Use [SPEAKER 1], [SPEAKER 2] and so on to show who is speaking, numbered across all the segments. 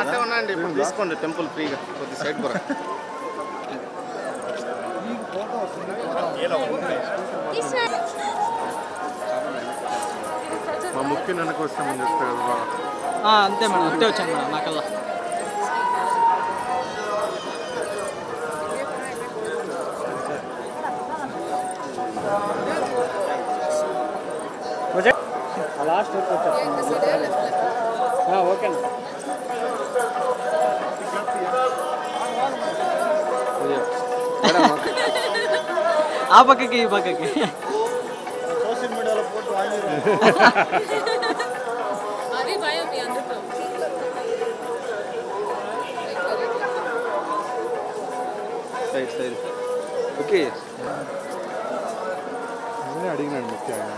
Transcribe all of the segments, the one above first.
[SPEAKER 1] అట్టే ఉన్నాయండి. ఇప్పుడు తీసుకోండి టెంపుల్ ఫ్రీగా కొద్ది సైడ్ కూడా.
[SPEAKER 2] మా ముఖ్య నెలకు వస్తామని చెప్తా కదా.
[SPEAKER 3] అంతే మేడం, అంతే వచ్చాను మేడం నాకల్లా. లాస్ట్ ఓకే ఆ పక్కకి ఈ పక్కకి
[SPEAKER 1] సోషల్ మీడియాలో ఫోటో
[SPEAKER 4] అది భయం మీ అందరితో.
[SPEAKER 2] Side side okay. నేనే అడిగినాను ముఖ్యంగా.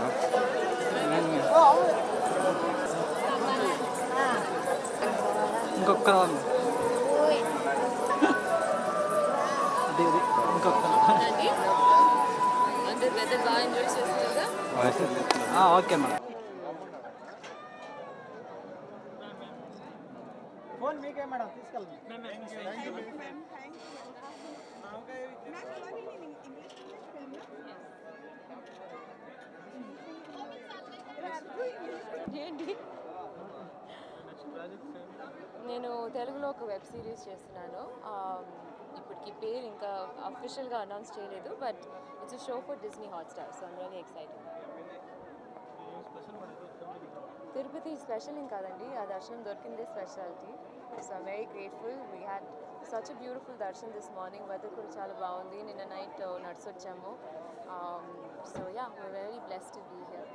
[SPEAKER 3] ఇంకొక ఇంకొక
[SPEAKER 4] అందరు వెదర్ బాగా ఎంజాయ్ చేస్తున్నారుగా.
[SPEAKER 3] Okay madam. ఫోన్ మీకే మేడం, తీసుకెళ్ళండి.
[SPEAKER 4] ఏంటి? నేను తెలుగులో ఒక వెబ్ సిరీస్ చేస్తున్నాను. ఇప్పటికి పేరు ఇంకా అఫీషియల్గా అనౌన్స్ చేయలేదు, but it's show for Disney Hotstar. So I'm really excited. Tirupati special ఏం కాదండి, ఆ దర్శనం దొరికిందే speciality. So I'm very grateful. We had such a beautiful darshan this morning. Weather కూడా చాలా బాగుంది. నిన్న నైట్ నడిచొచ్చాము. So yeah, we're very blessed to be here.